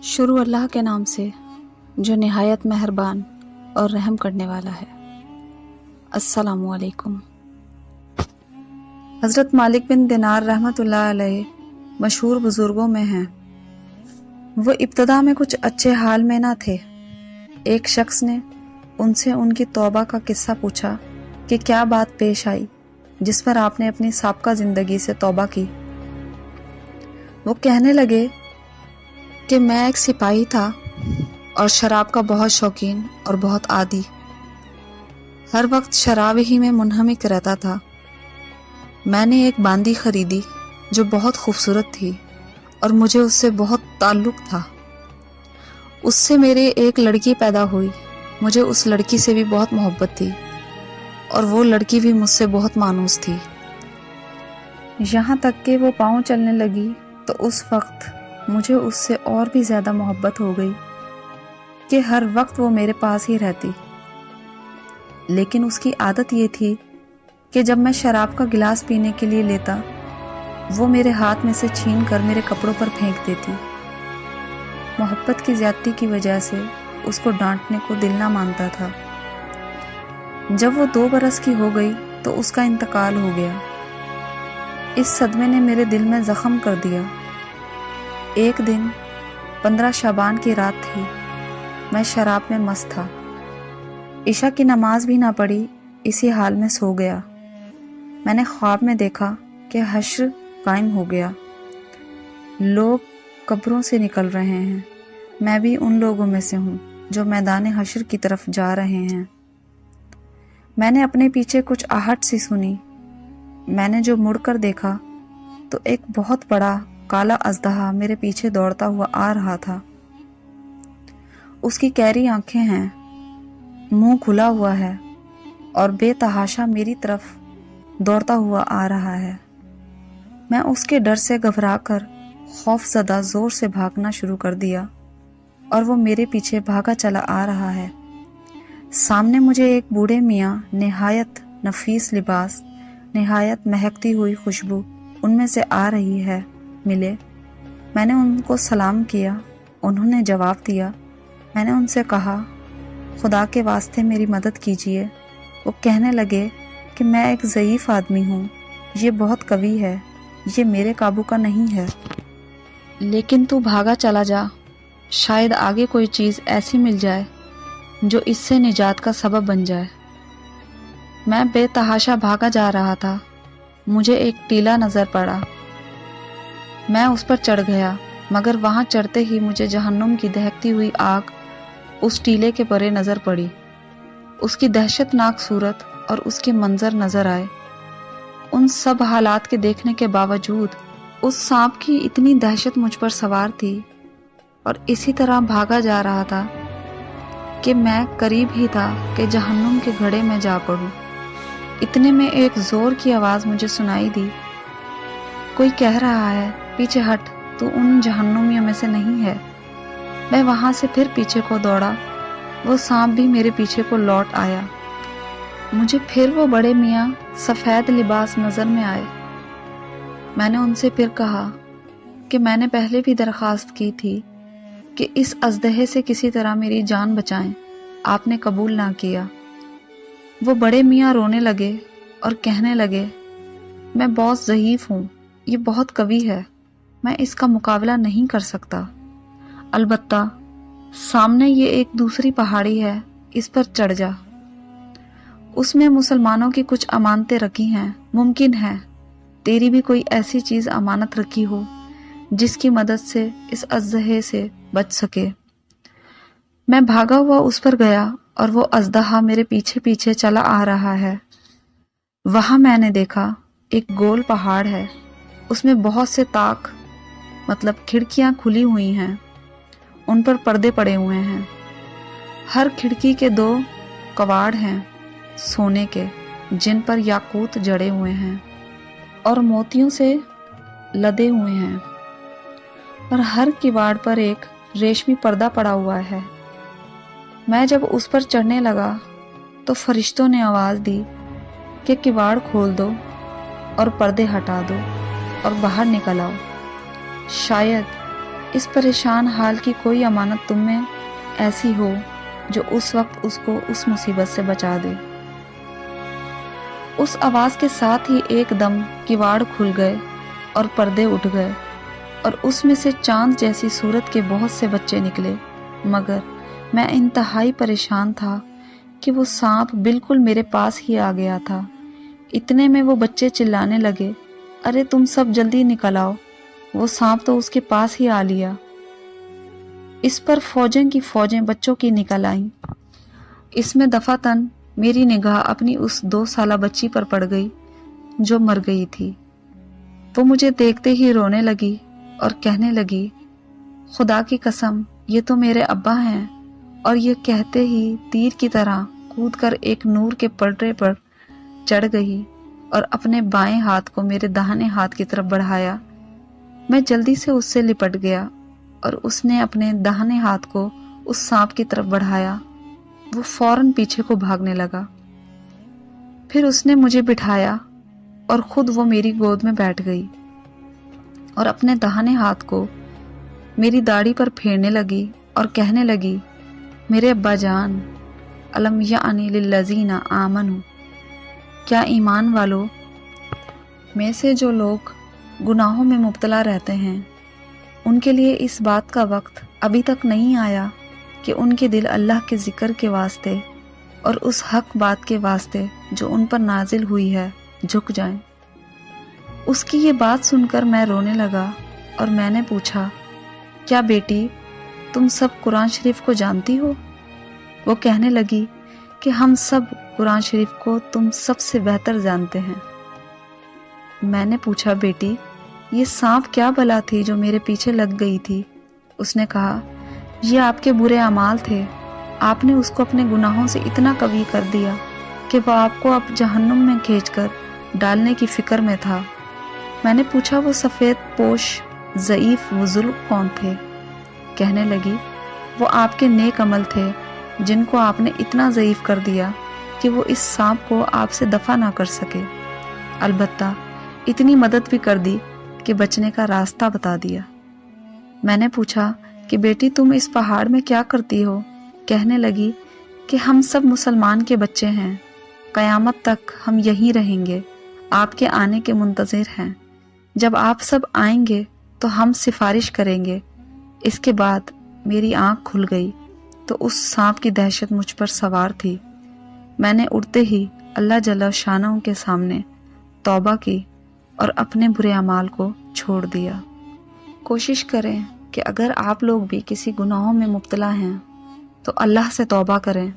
शुरू अल्लाह के नाम से जो निहायत मेहरबान और रहम करने वाला है। अस्सलामु अलैकुम। हज़रत मालिक बिन दिनार रहमतुल्लाह अलैह मशहूर बुज़ुर्गों में हैं। वो इब्तदा में कुछ अच्छे हाल में ना थे। एक शख्स ने उनसे उनकी तौबा का किस्सा पूछा कि क्या बात पेश आई जिस पर आपने अपनी साबका ज़िंदगी से तौबा की। वो कहने लगे कि मैं एक सिपाही था और शराब का बहुत शौकीन और बहुत आदी। हर वक्त शराब ही में मुनहमिक रहता था। मैंने एक बांदी खरीदी जो बहुत खूबसूरत थी और मुझे उससे बहुत ताल्लुक़ था। उससे मेरे एक लड़की पैदा हुई। मुझे उस लड़की से भी बहुत मोहब्बत थी और वो लड़की भी मुझसे बहुत मानूस थी। यहाँ तक कि वो पाँव चलने लगी तो उस वक्त मुझे उससे और भी ज़्यादा मोहब्बत हो गई कि हर वक्त वो मेरे पास ही रहती। लेकिन उसकी आदत ये थी कि जब मैं शराब का गिलास पीने के लिए लेता, वो मेरे हाथ में से छीन कर मेरे कपड़ों पर फेंक देती। मोहब्बत की ज़्यादती की वजह से उसको डांटने को दिल ना मानता था। जब वो 2 बरस की हो गई तो उसका इंतकाल हो गया। इस सदमे ने मेरे दिल में ज़ख्म कर दिया। एक दिन 15 शाबान की रात थी। मैं शराब में मस्त था। इशा की नमाज भी ना पढ़ी, इसी हाल में सो गया। मैंने ख्वाब में देखा कि हश्र कायम हो गया। लोग कब्रों से निकल रहे हैं। मैं भी उन लोगों में से हूँ जो मैदान हश्र की तरफ जा रहे हैं। मैंने अपने पीछे कुछ आहट सी सुनी। मैंने जो मुड़कर देखा तो एक बहुत बड़ा काला अजदहा मेरे पीछे दौड़ता हुआ आ रहा था। उसकी गहरी आंखें हैं, मुंह खुला हुआ है और बेतहाशा मेरी तरफ दौड़ता हुआ आ रहा है। मैं उसके डर से घबराकर खौफज़दा जोर से भागना शुरू कर दिया और वो मेरे पीछे भागा चला आ रहा है। सामने मुझे एक बूढ़े मियाँ निहायत नफीस लिबास, निहायत महकती हुई खुशबू उनमें से आ रही है मिले। मैंने उनको सलाम किया। उन्होंने जवाब दिया। मैंने उनसे कहा, खुदा के वास्ते मेरी मदद कीजिए। वो कहने लगे कि मैं एक ज़ईफ़ आदमी हूँ, ये बहुत कवी है, ये मेरे काबू का नहीं है, लेकिन तू भागा चला जा, शायद आगे कोई चीज़ ऐसी मिल जाए जो इससे निजात का सबब बन जाए। मैं बेतहाशा भागा जा रहा था। मुझे एक टीला नज़र पड़ा। मैं उस पर चढ़ गया, मगर वहाँ चढ़ते ही मुझे जहन्नुम की दहकती हुई आग उस टीले के परे नज़र पड़ी। उसकी दहशतनाक सूरत और उसके मंजर नज़र आए। उन सब हालात के देखने के बावजूद उस सांप की इतनी दहशत मुझ पर सवार थी और इसी तरह भागा जा रहा था कि मैं करीब ही था कि जहन्नुम के घड़े में जा पड़ूं। इतने में एक ज़ोर की आवाज़ मुझे सुनाई दी। कोई कह रहा है, पीछे हट, तू उन जहन्नुमियों में से नहीं है। मैं वहां से फिर पीछे को दौड़ा। वो सांप भी मेरे पीछे को लौट आया। मुझे फिर वो बड़े मियाँ सफ़ेद लिबास नज़र में आए। मैंने उनसे फिर कहा कि मैंने पहले भी दरख्वास्त की थी कि इस अजदहे से किसी तरह मेरी जान बचाएं। आपने कबूल ना किया। वो बड़े मियाँ रोने लगे और कहने लगे, मैं बहुत ज़ईफ़ हूँ, ये बहुत कवी है, मैं इसका मुकाबला नहीं कर सकता। अलबत्ता सामने ये एक दूसरी पहाड़ी है, इस पर चढ़ जा। उसमें मुसलमानों की कुछ अमानतें रखी हैं। मुमकिन है तेरी भी कोई ऐसी चीज़ अमानत रखी हो जिसकी मदद से इस अजदहे से बच सके। मैं भागा हुआ उस पर गया और वो अजदहा मेरे पीछे पीछे चला आ रहा है। वहाँ मैंने देखा एक गोल पहाड़ है। उसमें बहुत से ताक मतलब खिड़कियां खुली हुई हैं। उन पर पर्दे पड़े हुए हैं। हर खिड़की के 2 कवाड़ हैं सोने के, जिन पर याकूत जड़े हुए हैं और मोतियों से लदे हुए हैं, और हर किवाड़ पर एक रेशमी पर्दा पड़ा हुआ है। मैं जब उस पर चढ़ने लगा तो फरिश्तों ने आवाज़ दी कि किवाड़ खोल दो और पर्दे हटा दो और बाहर निकल आओ। शायद اس پریشان حال کی کوئی امانت تم میں ایسی ہو جو اس وقت اس کو اس مصیبت سے بچا دے۔ اس آواز کے ساتھ ہی ایک دم کواڑ کھل گئے اور پردے اٹھ گئے اور اس میں سے چاند جیسی صورت کے بہت سے بچے نکلے، مگر میں انتہائی پریشان تھا کہ وہ سانپ بالکل میرے پاس ہی آ گیا تھا۔ اتنے میں وہ بچے چلانے لگے، ارے تم سب جلدی نکل آؤ، وہ سانپ تو اس کے پاس ہی آ لیا۔ اس پر فوجیں کی فوجیں بچوں کی نکل آئیں۔ اس میں دفعتاً میری نگاہ اپنی اس 2 سالہ بچی پر پڑ گئی جو مر گئی تھی۔ وہ مجھے دیکھتے ہی رونے لگی اور کہنے لگی، خدا کی قسم یہ تو میرے ابا ہیں، اور یہ کہتے ہی تیر کی طرح کود کر ایک نور کے پردے پر چڑھ گئی اور اپنے بائیں ہاتھ کو میرے داہنے ہاتھ کی طرف بڑھایا۔ میں جلدی سے اس سے لپٹ گیا اور اس نے اپنے داہنے ہاتھ کو اس سانپ کی طرف بڑھایا۔ وہ فوراً پیچھے کو بھاگنے لگا۔ پھر اس نے مجھے بٹھایا اور خود وہ میری گود میں بیٹھ گئی اور اپنے داہنے ہاتھ کو میری داڑھی پر پھیرنے لگی اور کہنے لگی، میرے ابا جان، الم یعنی للذین آمنوا، کیا ایمان والو میں سے جو لوگ گناہوں میں مبتلا رہتے ہیں ان کے لیے اس بات کا وقت ابھی تک نہیں آیا کہ ان کے دل اللہ کے ذکر کے واسطے اور اس حق بات کے واسطے جو ان پر نازل ہوئی ہے جھک جائیں۔ اس کی یہ بات سن کر میں رونے لگا اور میں نے پوچھا، کیا بیٹی تم سب قرآن شریف کو جانتی ہو؟ وہ کہنے لگی کہ ہم سب قرآن شریف کو تم سب سے بہتر جانتے ہیں۔ میں نے پوچھا، بیٹی یہ سانپ کیا بلا تھی جو میرے پیچھے لگ گئی تھی؟ اس نے کہا، یہ آپ کے برے اعمال تھے، آپ نے اس کو اپنے گناہوں سے اتنا قوی کر دیا کہ وہ آپ کو اب جہنم میں کھینچ کر ڈالنے کی فکر میں تھا۔ میں نے پوچھا، وہ سفید پوش ضعیف بزرگ کون تھے؟ کہنے لگی، وہ آپ کے نیک عمل تھے جن کو آپ نے اتنا ضعیف کر دیا کہ وہ اس سانپ کو آپ سے دفع نہ کر سکے، البتہ اتنی مدد بھی کر دی کہ بچنے کا راستہ بتا دیا۔ میں نے پوچھا کہ بیٹی تم اس پہاڑ میں کیا کرتی ہو؟ کہنے لگی کہ ہم سب مسلمان کے بچے ہیں، قیامت تک ہم یہیں رہیں گے، آپ کے آنے کے منتظر ہیں، جب آپ سب آئیں گے تو ہم سفارش کریں گے۔ اس کے بعد میری آنکھ کھل گئی تو اس سانپ کی دہشت مجھ پر سوار تھی۔ میں نے اڑتے ہی اللہ جل شانہ کے سامنے توبہ کی اور اپنے برے اعمال کو چھوڑ دیا۔ کوشش کریں کہ اگر آپ لوگ بھی کسی گناہوں میں مبتلا ہیں تو اللہ سے توبہ کریں